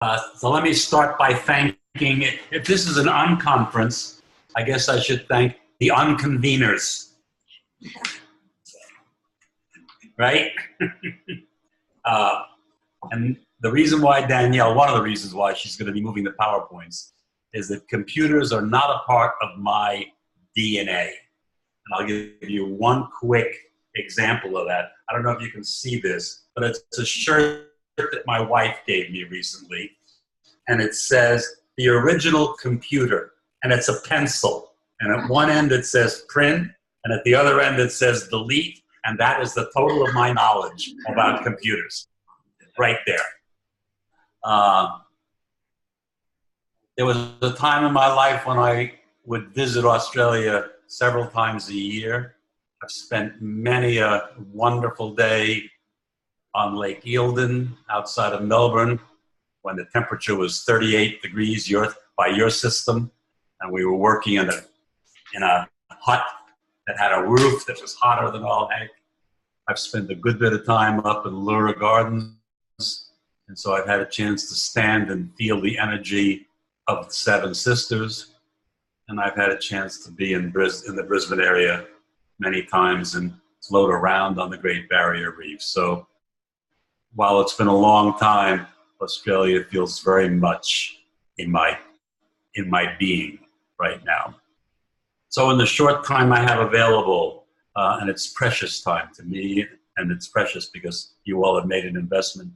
So let me start by thanking, if this is an unconference, I guess I should thank the unconveners, right? And the reason why Danielle, one of the reasons why she's going to be moving the PowerPoints is that computers are not a part of my DNA. And I'll give you one quick example of that. I don't know if you can see this, but it's a shirt that my wife gave me recently. And it says, the original computer. And it's a pencil. And at one end it says print, and at the other end it says delete. And that is the total of my knowledge about computers. Right there. There was a time in my life when I would visit Australia several times a year. I've spent many a wonderful day on Lake Eildon outside of Melbourne when the temperature was 38 degrees by your system, and we were working in a hut that had a roof that was hotter than all heck. I've spent a good bit of time up in Lura Gardens, and so I've had a chance to stand and feel the energy of the Seven Sisters, and I've had a chance to be in the Brisbane area many times and float around on the Great Barrier Reef. So while it's been a long time, Australia feels very much in my being right now. So in the short time I have available, and it's precious time to me, and it's precious because you all have made an investment,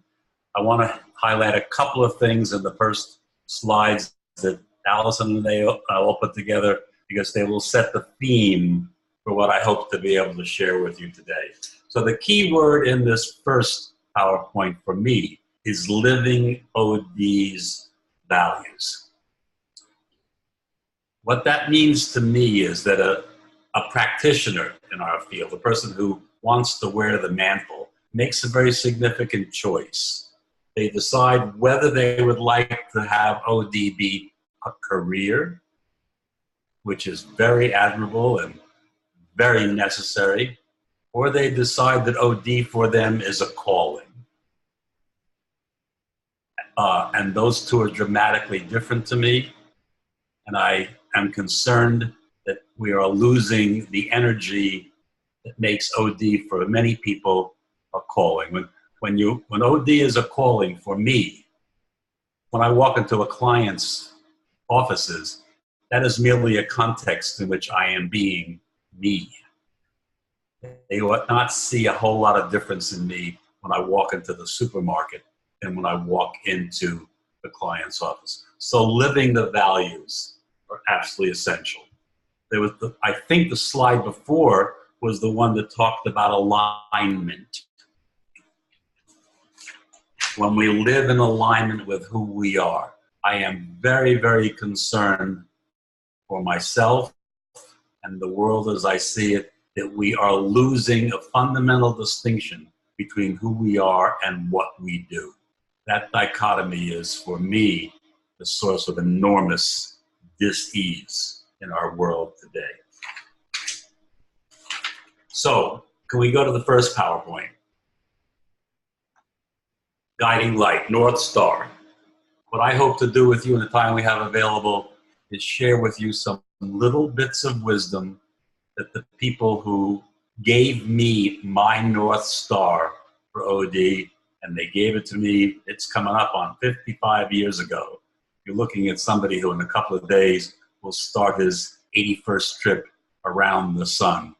I want to highlight a couple of things in the first slides that Allison and they all put together, because they will set the theme for what I hope to be able to share with you today. So the key word in this first PowerPoint for me is living OD's values. What that means to me is that a practitioner in our field, a person who wants to wear the mantle, makes a very significant choice. They decide whether they would like to have OD be a career, which is very admirable and very necessary, or they decide that OD for them is a calling. And those two are dramatically different to me, and I am concerned that we are losing the energy that makes OD for many people a calling. When OD is a calling for me, when I walk into a client's offices, that is merely a context in which I am being me. They will not see a whole lot of difference in me when I walk into the supermarket and when I walk into the client's office. So living the values are absolutely essential. I think the slide before was the one that talked about alignment. When we live in alignment with who we are, I am very, very concerned for myself and the world as I see it, that we are losing a fundamental distinction between who we are and what we do. That dichotomy is, for me, the source of enormous dis-ease in our world today. So, can we go to the first PowerPoint? Guiding light, North Star. What I hope to do with you in the time we have available is share with you some little bits of wisdom that the people who gave me my North Star for OD, and they gave it to me, it's coming up on 55 years ago. You're looking at somebody who in a couple of days will start his 81st trip around the sun.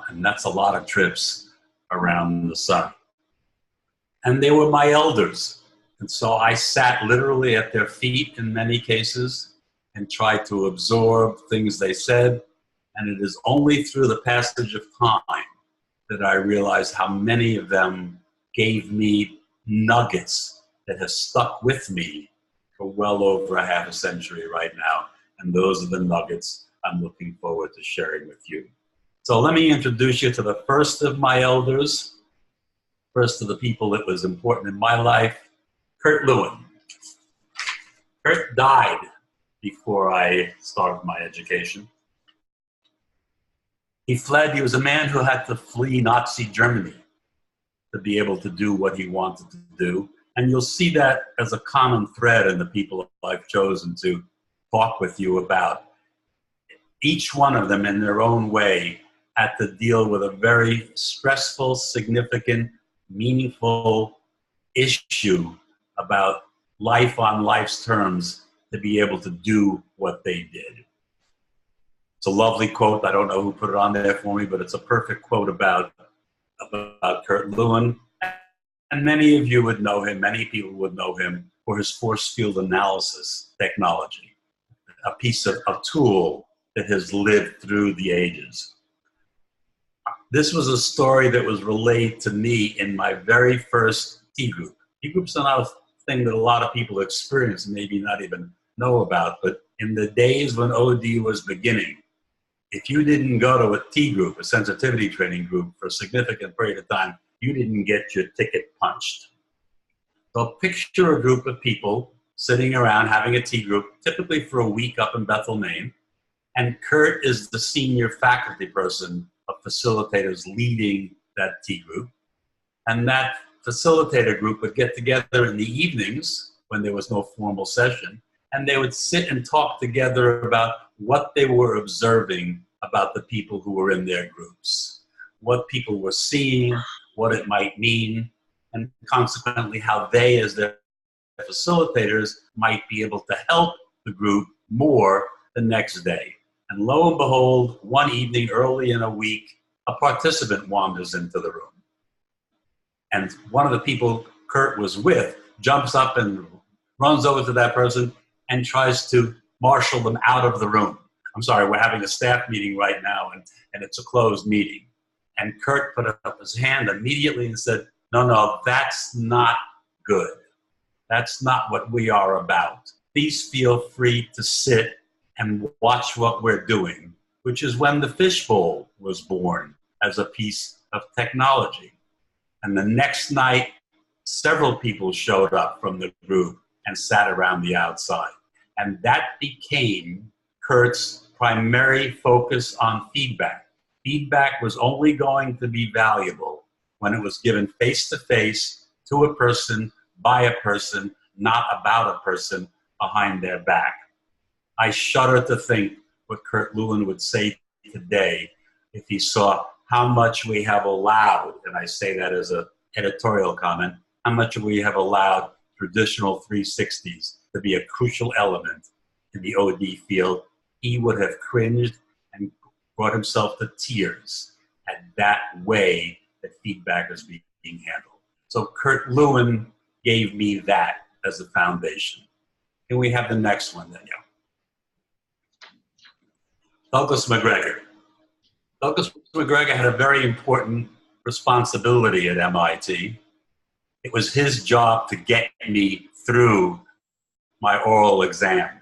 And that's a lot of trips around the sun. And they were my elders. And so I sat literally at their feet in many cases and tried to absorb things they said. And it is only through the passage of time that I realized how many of them gave me nuggets that have stuck with me for well over a half a century right now. And those are the nuggets I'm looking forward to sharing with you. So let me introduce you to the first of my elders, first of the people that was important in my life, Kurt Lewin. Kurt died before I started my education. He fled. He was a man who had to flee Nazi Germany to be able to do what he wanted to do. And you'll see that as a common thread in the people I've chosen to talk with you about. Each one of them in their own way had to deal with a very stressful, significant, meaningful issue about life on life's terms to be able to do what they did. It's a lovely quote. I don't know who put it on there for me, but it's a perfect quote about Kurt Lewin. And many of you would know him, many people would know him for his force field analysis technology, a piece of a tool that has lived through the ages. This was a story that was relayed to me in my very first T group. T groups are not a thing that a lot of people experience and maybe not even know about, but in the days when OD was beginning, if you didn't go to a T group, a sensitivity training group, for a significant period of time, you didn't get your ticket punched. So picture a group of people sitting around having a T group, typically for a week up in Bethel, Maine, and Kurt is the senior faculty person of facilitators leading that T group. And that facilitator group would get together in the evenings when there was no formal session, and they would sit and talk together about what they were observing about the people who were in their groups, what people were seeing, what it might mean, and consequently how they, as their facilitators, might be able to help the group more the next day. And lo and behold, one evening early in a week, a participant wanders into the room. And one of the people Kurt was with jumps up and runs over to that person and tries to marshal them out of the room. I'm sorry, we're having a staff meeting right now, and it's a closed meeting. And Kurt put up his hand immediately and said, no, that's not good. That's not what we are about. Please feel free to sit and watch what we're doing, which is when the fishbowl was born as a piece of technology. And the next night, several people showed up from the group and sat around the outside. And that became Kurt's primary focus on feedback. Feedback was only going to be valuable when it was given face-to-face to a person, by a person, not about a person behind their back. I shudder to think what Kurt Lewin would say today if he saw how much we have allowed, and I say that as an editorial comment, how much we have allowed traditional 360s to be a crucial element in the OD field. He would have cringed and brought himself to tears at that way that feedback is being handled. So Kurt Lewin gave me that as a foundation. Can we have the next one, Danielle? Douglas McGregor. Douglas McGregor had a very important responsibility at MIT. It was his job to get me through my oral exam.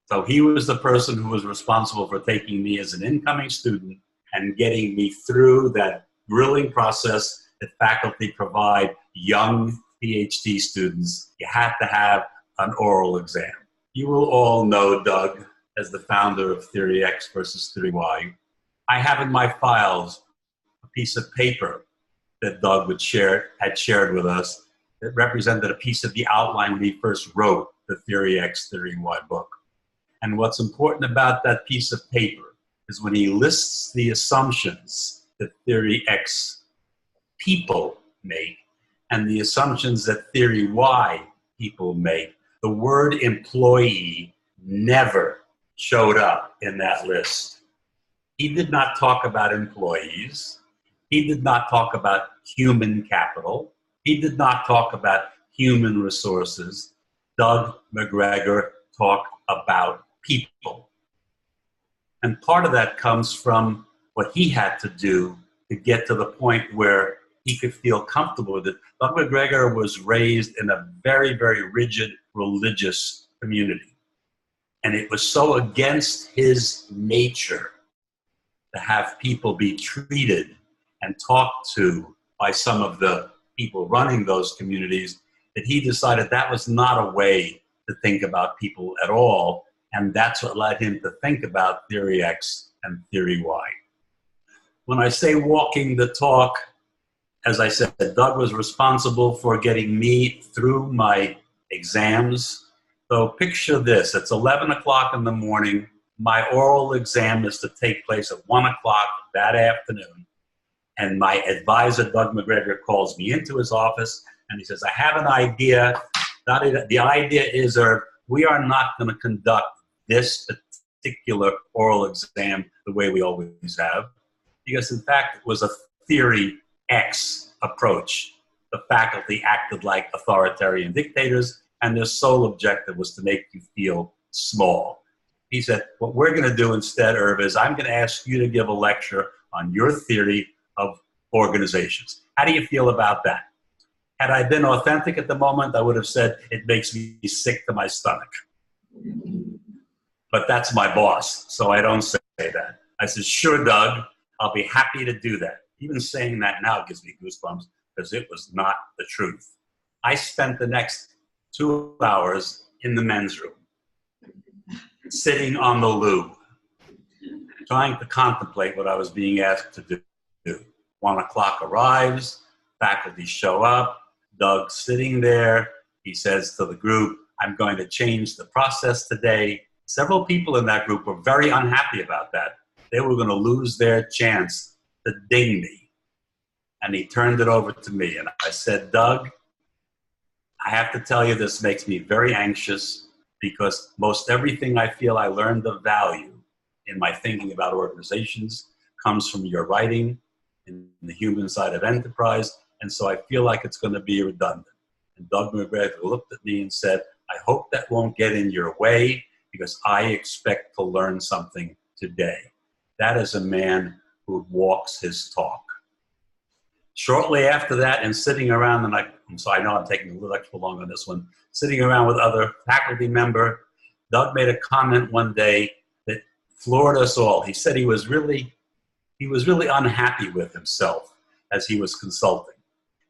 So he was the person who was responsible for taking me as an incoming student and getting me through that grilling process that faculty provide young PhD students. You have to have an oral exam. You will all know Doug as the founder of Theory X versus Theory Y. I have in my files a piece of paper that Doug had shared with us that represented a piece of the outline when he first wrote the Theory X, Theory Y book. And what's important about that piece of paper is when he lists the assumptions that Theory X people make and the assumptions that Theory Y people make, the word employee never showed up in that list. He did not talk about employees. He did not talk about human capital. He did not talk about human resources. Doug McGregor talked about people. And part of that comes from what he had to do to get to the point where he could feel comfortable with it. Doug McGregor was raised in a very, very rigid religious community. And it was so against his nature to have people be treated and talked to by some of the people running those communities that he decided that was not a way to think about people at all. And that's what led him to think about Theory X and Theory Y. When I say walking the talk as I said, Doug was responsible for getting me through my exams. So picture this, it's 11 o'clock in the morning. My oral exam is to take place at 1 o'clock that afternoon. And my advisor, Doug McGregor, calls me into his office and he says, I have an idea. The idea is, we are not going to conduct this particular oral exam the way we always have. Because in fact, it was a theory X approach. The faculty acted like authoritarian dictators, and their sole objective was to make you feel small. He said, what we're going to do instead, Irv, is I'm going to ask you to give a lecture on your theory of organizations. How do you feel about that? Had I been authentic at the moment, I would have said, it makes me sick to my stomach. But that's my boss, so I don't say that. I said, sure, Doug, I'll be happy to do that. Even saying that now gives me goosebumps because it was not the truth. I spent the next 2 hours in the men's room, sitting on the loo, trying to contemplate what I was being asked to do. 1 o'clock arrives, faculty show up, Doug's sitting there. He says to the group, I'm going to change the process today. Several people in that group were very unhappy about that. They were going to lose their chance to ding me. And he turned it over to me. And I said, Doug, I have to tell you, this makes me very anxious because most everything I feel I learned of value in my thinking about organizations comes from your writing in the human side of enterprise. And so I feel like it's going to be redundant. And Doug McGregor looked at me and said, I hope that won't get in your way because I expect to learn something today. That is a man who walks his talk. Shortly after that, and sitting around, and so I know I'm taking a little extra long on this one, sitting around with other faculty member, Doug made a comment one day that floored us all. He said he was really unhappy with himself as he was consulting.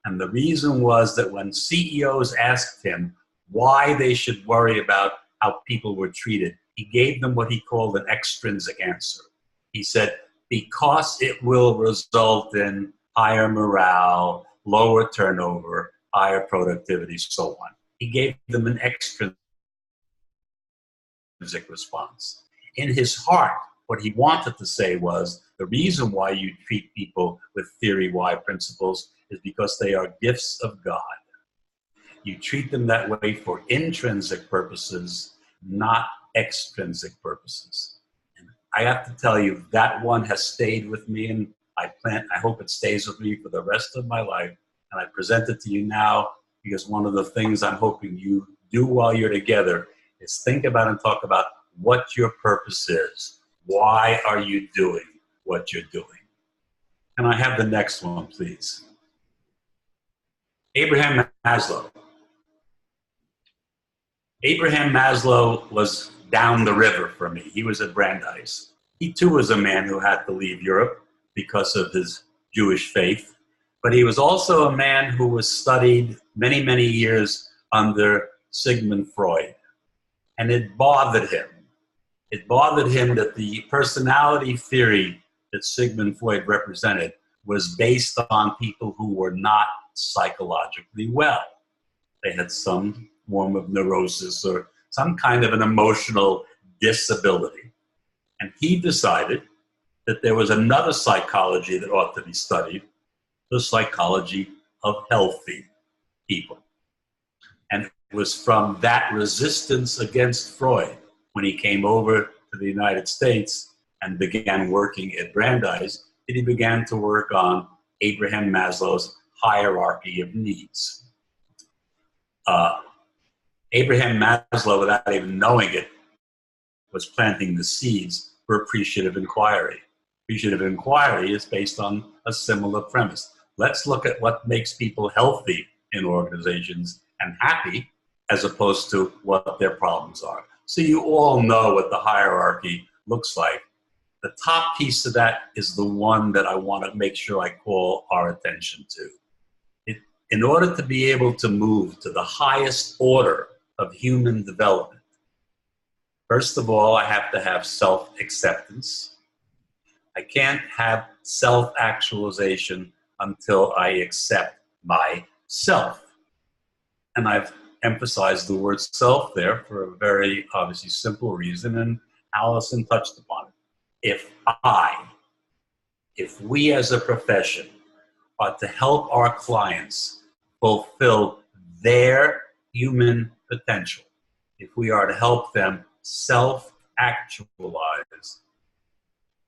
And the reason was that when CEOs asked him why they should worry about how people were treated, he gave them what he called an extrinsic answer. He said, because it will result in higher morale, lower turnover, higher productivity, so on. He gave them an extrinsic response. In his heart, what he wanted to say was, the reason why you treat people with theory Y principles is because they are gifts of God. You treat them that way for intrinsic purposes, not extrinsic purposes. And I have to tell you, that one has stayed with me, and I hope it stays with me for the rest of my life. And I present it to you now because one of the things I'm hoping you do while you're together is think about and talk about what your purpose is. Why are you doing what you're doing? Can I have the next one, please? Abraham Maslow. Abraham Maslow was down the river for me. He was at Brandeis. He too was a man who had to leave Europe because of his Jewish faith. But he was also a man who was studied many, many years under Sigmund Freud. And it bothered him. It bothered him that the personality theory that Sigmund Freud represented was based on people who were not psychologically well. They had some form of neurosis or some kind of an emotional disability. And he decided that there was another psychology that ought to be studied, the psychology of healthy people. And it was from that resistance against Freud when he came over to the United States and began working at Brandeis that he began to work on Abraham Maslow's hierarchy of needs. Abraham Maslow, without even knowing it, was planting the seeds for appreciative inquiry. Appreciative inquiry is based on a similar premise. Let's look at what makes people healthy in organizations and happy as opposed to what their problems are. So you all know what the hierarchy looks like. The top piece of that is the one that I want to make sure I call our attention to. In order to be able to move to the highest order of human development, first of all, I have to have self-acceptance. I can't have self-actualization until I accept myself. And I've emphasized the word self there for a very obviously simple reason, and Allison touched upon it. If we as a profession are to help our clients fulfill their human potential, if we are to help them self-actualize,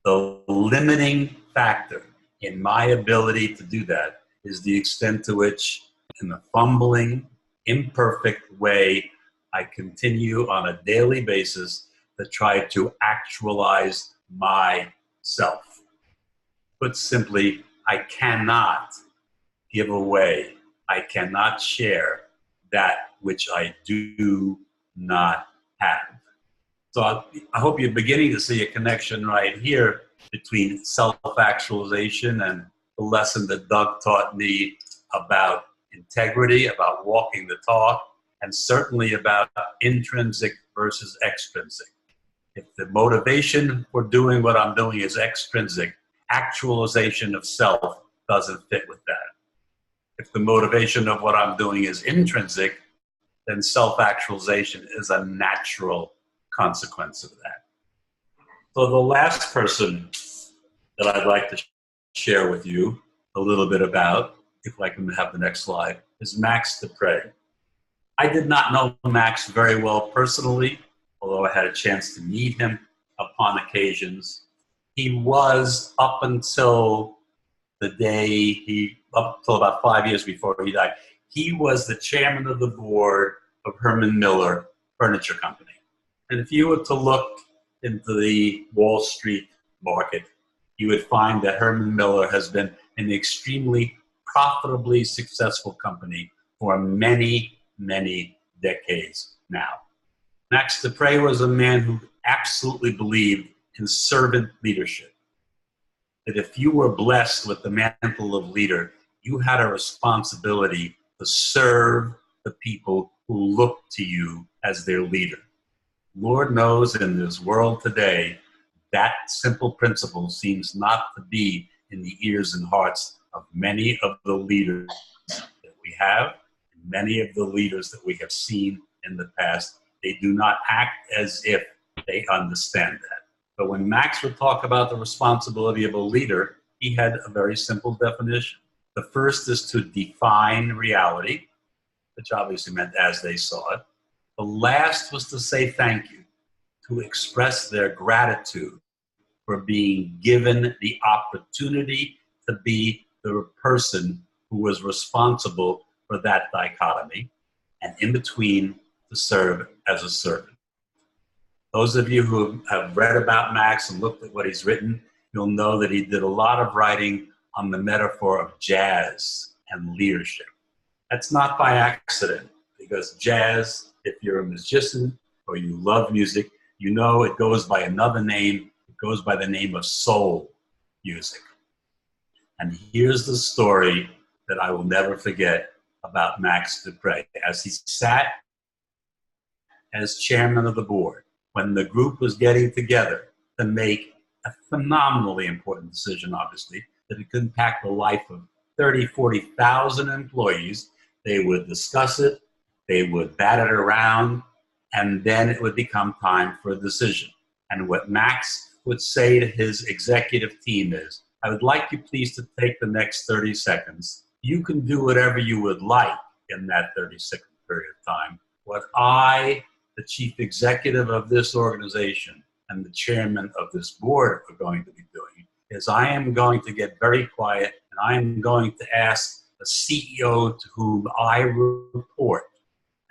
the limiting factor in my ability to do that is the extent to which, in a fumbling, imperfect way, I continue on a daily basis to try to actualize myself. Put simply, I cannot give away, I cannot share that which I do not have. So I hope you're beginning to see a connection right here between self-actualization and the lesson that Doug taught me about integrity, about walking the talk, and certainly about intrinsic versus extrinsic. If the motivation for doing what I'm doing is extrinsic, actualization of self doesn't fit with that. If the motivation of what I'm doing is intrinsic, then self-actualization is a natural consequence of that. So the last person that I'd like to share with you a little bit about, if I can have the next slide, is Max Dupre. I did not know Max very well personally, although I had a chance to meet him upon occasions. He was, up until about 5 years before he died, he was the chairman of the board of Herman Miller Furniture Company. And if you were to look into the Wall Street market, you would find that Herman Miller has been an extremely profitably successful company for many, many decades now. Max Dupre was a man who absolutely believed in servant leadership. That if you were blessed with the mantle of leader, you had a responsibility to serve the people who look to you as their leader. Lord knows in this world today, that simple principle seems not to be in the ears and hearts of many of the leaders that we have, and many of the leaders that we have seen in the past. They do not act as if they understand that. But when Max would talk about the responsibility of a leader, he had a very simple definition. The first is to define reality, which obviously meant as they saw it. The last was to say thank you, to express their gratitude for being given the opportunity to be the person who was responsible for that dichotomy, and in between, to serve as a servant. Those of you who have read about Max and looked at what he's written, you'll know that he did a lot of writing on the metaphor of jazz and leadership. That's not by accident, because jazz, if you're a musician or you love music, you know it goes by another name. It goes by the name of soul music. And here's the story that I will never forget about Max Dupre. As he sat as chairman of the board, when the group was getting together to make a phenomenally important decision, obviously, that it could impact the life of 30, 40,000 employees, they would discuss it, they would bat it around, and then it would become time for a decision. And what Max would say to his executive team is, I would like you please to take the next 30 seconds. You can do whatever you would like in that 30-second period of time. What I, the chief executive of this organization and the chairman of this board, are going to be doing is I am going to get very quiet, and I am going to ask the CEO to whom I report,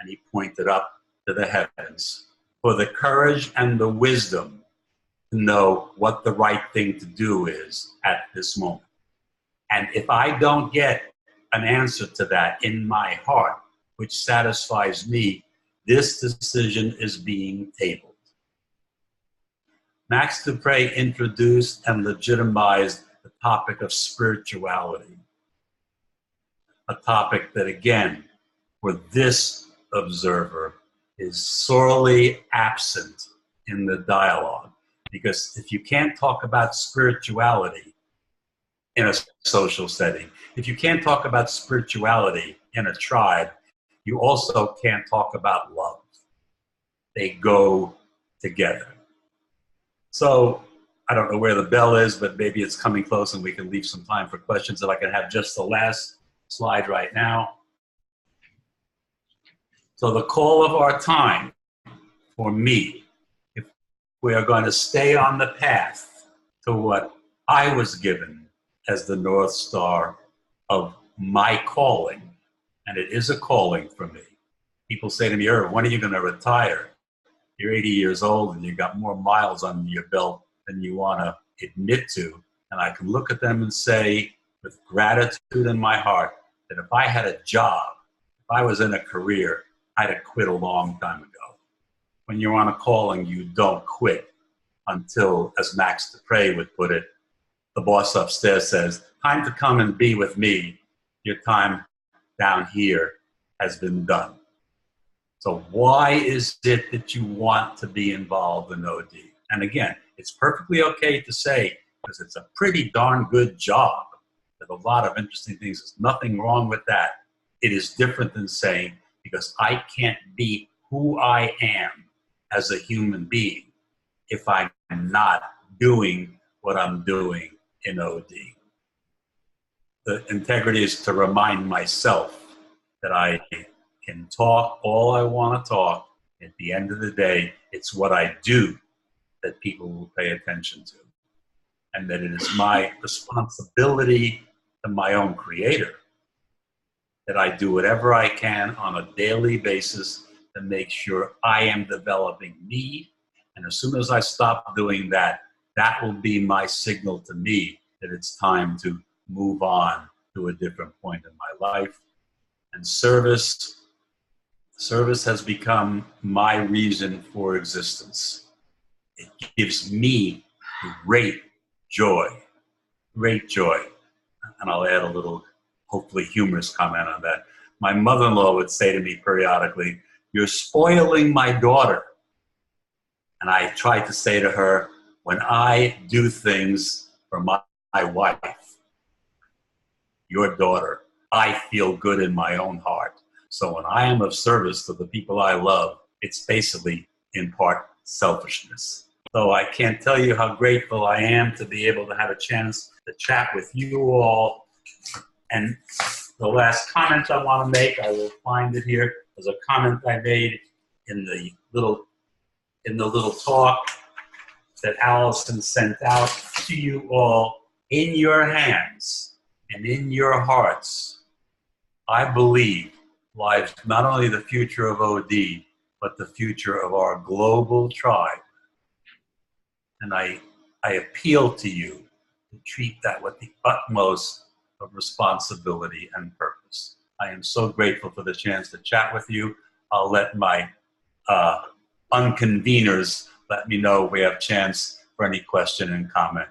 and he pointed up to the heavens, for the courage and the wisdom to know what the right thing to do is at this moment. And if I don't get an answer to that in my heart, which satisfies me, this decision is being tabled. Max Dupre introduced and legitimized the topic of spirituality, a topic that, again, for this observer, is sorely absent in the dialogue. Because if you can't talk about spirituality, in a social setting. If you can't talk about spirituality in a tribe, you also can't talk about love. They go together. So I don't know where the bell is, but maybe it's coming close and we can leave some time for questions. If I can have just the last slide right now. So the call of our time for me, if we are going to stay on the path to what I was given as the North Star of my calling, and it is a calling for me. People say to me, Irv, when are you going to retire? You're 80 years old and you've got more miles on your belt than you want to admit to. And I can look at them and say, with gratitude in my heart, that if I had a job, if I was in a career, I'd have quit a long time ago. When you're on a calling, you don't quit until, as Max Dupre would put it, the boss upstairs says, time to come and be with me. Your time down here has been done. So why is it that you want to be involved in OD? And again, it's perfectly okay to say, because it's a pretty darn good job with a lot of interesting things. There's nothing wrong with that. It is different than saying, because I can't be who I am as a human being if I'm not doing what I'm doing in OD. The integrity is to remind myself that I can talk all I want to talk. At the end of the day, it's what I do that people will pay attention to. And that it is my responsibility to my own creator that I do whatever I can on a daily basis to make sure I am developing me. And as soon as I stop doing that, that will be my signal to me that it's time to move on to a different point in my life. And service has become my reason for existence. It gives me great joy. And I'll add a little, hopefully humorous comment on that. My mother-in-law would say to me periodically, you're spoiling my daughter. And I tried to say to her, when I do things for my wife, your daughter, I feel good in my own heart. So when I am of service to the people I love, it's basically in part selfishness. So I can't tell you how grateful I am to be able to have a chance to chat with you all. And the last comment I want to make, I will find it here, was a comment I made in the little talk that Allison sent out to you all. In your hands and in your hearts, I believe lies not only the future of OD, but the future of our global tribe. And I appeal to you to treat that with the utmost of responsibility and purpose. I am so grateful for the chance to chat with you. I'll let my unconveners let me know if we have a chance for any question and comment.